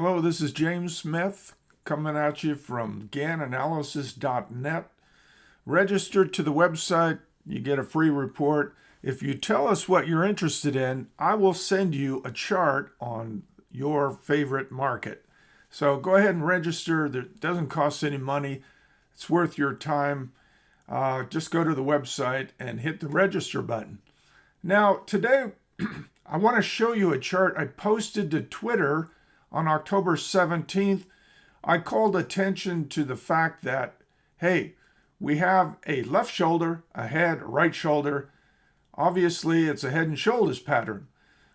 Hello, this is James Smith coming at you from GANanalysis.net. Register to the website, you get a free report. If you tell us what you're interested in, I will send you a chart on your favorite market. So go ahead and register. It doesn't cost any money. It's worth your time. Just go to the website and hit the register button. Now, today, I want to show you a chart I posted to Twitter on October 17th. I called attention to the fact that, hey, we have a left shoulder, a head, a right shoulder. Obviously, it's a head and shoulders pattern.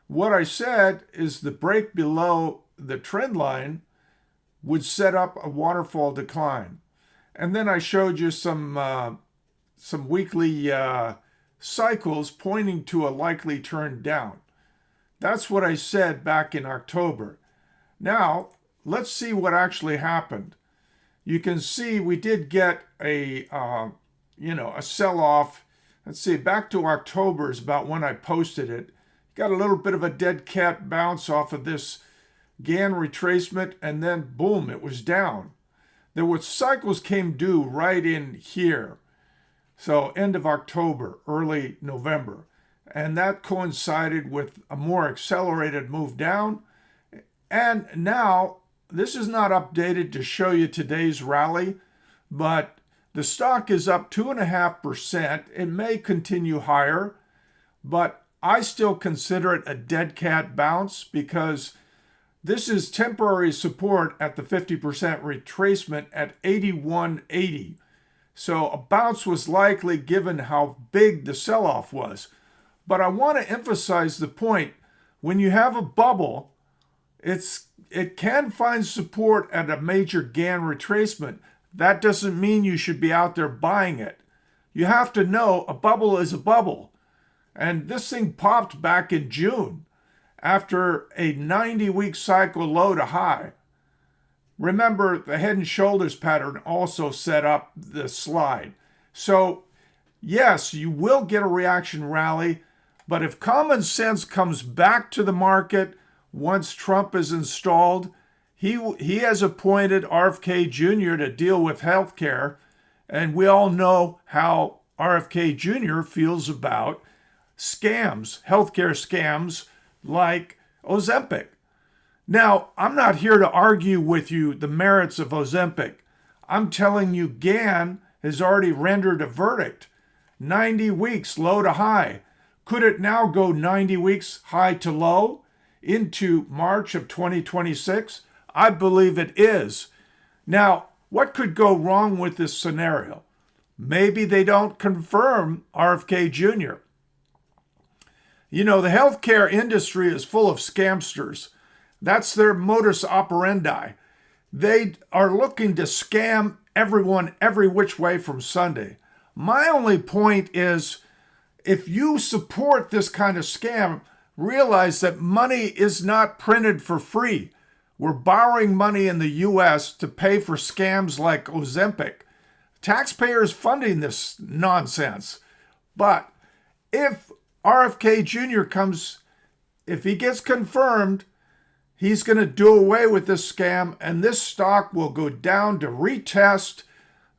What I said is the break below the trend line would set up a waterfall decline. And then I showed you some weekly cycles pointing to a likely turn down. That's what I said back in October. Now, let's see what actually happened. You can see we did get a sell-off. Let's see, back to October is about when I posted it. Got a little bit of a dead cat bounce off of this GAN retracement, and then boom, it was down. There were cycles came due right in here. So end of October, early November. And that coincided with a more accelerated move down. And now, this is not updated to show you today's rally, but the stock is up 2.5%. It may continue higher, but I still consider it a dead cat bounce because this is temporary support at the 50% retracement at 81.80. So a bounce was likely given how big the sell-off was. But I want to emphasize the point, when you have a bubble, it can find support at a major GAN retracement. That doesn't mean you should be out there buying it. You have to know a bubble is a bubble. And this thing popped back in June after a 90-week cycle low to high. Remember, the head and shoulders pattern also set up the slide. So, yes, you will get a reaction rally, but if common sense comes back to the market once Trump is installed, he has appointed RFK Jr. to deal with healthcare, and we all know how RFK Jr. feels about scams, healthcare scams like Ozempic. Now, I'm not here to argue with you the merits of Ozempic. I'm telling you GAN has already rendered a verdict. 90 weeks low to high. Could it now go 90 weeks high to low into March of 2026? I believe it is. Now, what could go wrong with this scenario? Maybe they don't confirm RFK Jr. You know, the healthcare industry is full of scamsters. That's their modus operandi. They are looking to scam everyone every which way from Sunday. My only point is, if you support this kind of scam, realize that money is not printed for free. We're borrowing money in the U.S. to pay for scams like Ozempic. Taxpayers funding this nonsense. But if RFK Jr. if he gets confirmed, he's going to do away with this scam, and this stock will go down to retest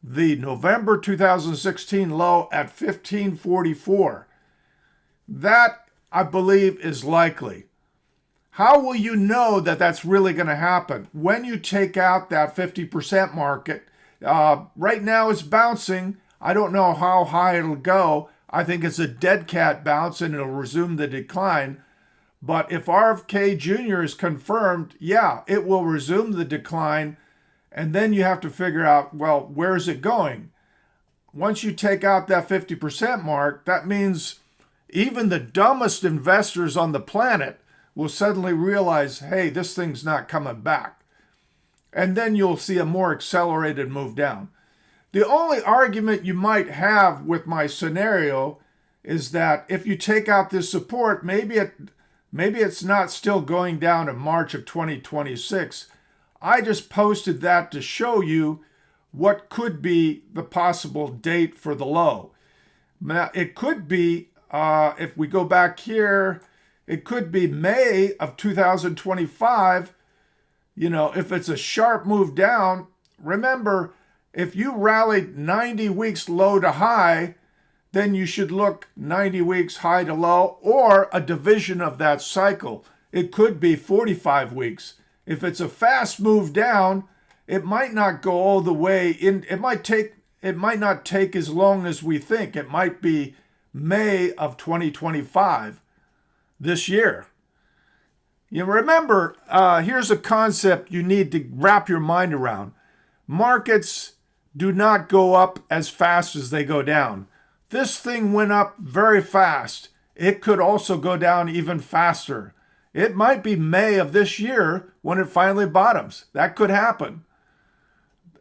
the November 2016 low at 1544. That, I believe, is likely. How will you know that that's really going to happen? When you take out that 50% market. Right now it's bouncing. I don't know how high it'll go. I think it's a dead cat bounce and it'll resume the decline. But if RFK Jr. is confirmed, yeah, it will resume the decline. And then you have to figure out, well, where is it going? Once you take out that 50% mark, that means even the dumbest investors on the planet will suddenly realize, hey, this thing's not coming back. And then you'll see a more accelerated move down. The only argument you might have with my scenario is that if you take out this support, maybe it's not still going down in March of 2026. I just posted that to show you what could be the possible date for the low. Now, it could be, if we go back here, it could be May of 2025. If it's a sharp move down, remember, if you rallied 90 weeks low to high, then you should look 90 weeks high to low or a division of that cycle. It could be 45 weeks. If it's a fast move down, it might not go all the way in. It might not take as long as we think. It might be May of 2025 this year. You remember, here's a concept you need to wrap your mind around. Markets do not go up as fast as they go down. This thing went up very fast. It could also go down even faster. It might be May of this year when it finally bottoms. That could happen.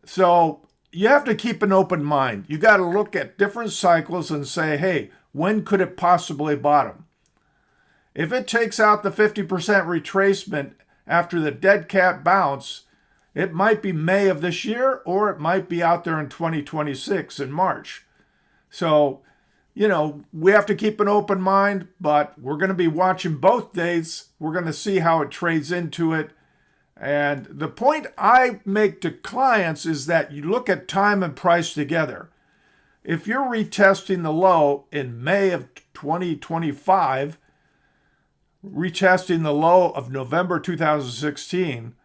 So you have to keep an open mind. You got to look at different cycles and say, hey, when could it possibly bottom? If it takes out the 50% retracement after the dead cat bounce, it might be May of this year, or it might be out there in 2026 in March. So, we have to keep an open mind, but we're going to be watching both days. We're going to see how it trades into it. And the point I make to clients is that you look at time and price together. If you're retesting the low in May of 2025, retesting the low of November 2016,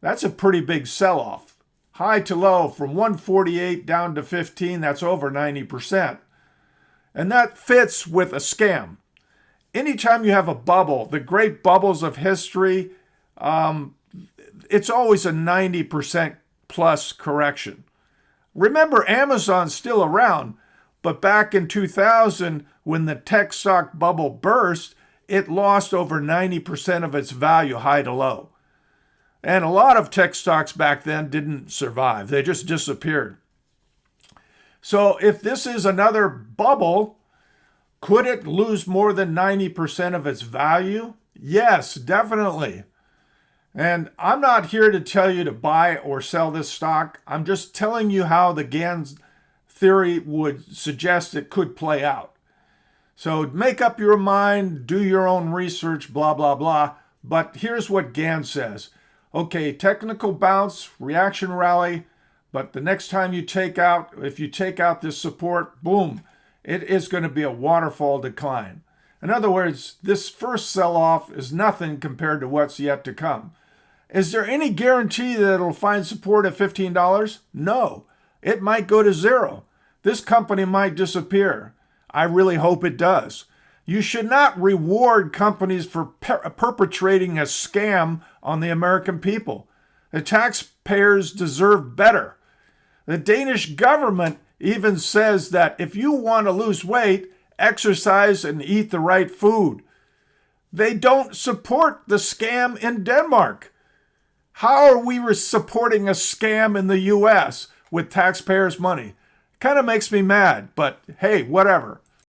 that's a pretty big sell-off. High to low from 148 down to 15, that's over 90%. And that fits with a scam. Anytime you have a bubble, the great bubbles of history, it's always a 90% plus correction. Remember, Amazon's still around, but back in 2000, when the tech stock bubble burst, it lost over 90% of its value high to low. And a lot of tech stocks back then didn't survive. They just disappeared. So if this is another bubble, could it lose more than 90% of its value? Yes, definitely. And I'm not here to tell you to buy or sell this stock. I'm just telling you how the Gann theory would suggest it could play out. So make up your mind, do your own research, blah, blah, blah. But here's what Gann says. Okay, technical bounce, reaction rally, but the next time if you take out this support, boom, it is going to be a waterfall decline. In other words, this first sell-off is nothing compared to what's yet to come. Is there any guarantee that it'll find support at $15? No. It might go to zero. This company might disappear. I really hope it does. You should not reward companies for perpetrating a scam on the American people. The taxpayers deserve better. The Danish government even says that if you want to lose weight, exercise and eat the right food. They don't support the scam in Denmark. How are we supporting a scam in the U.S. with taxpayers' money? Kind of makes me mad, but hey, whatever.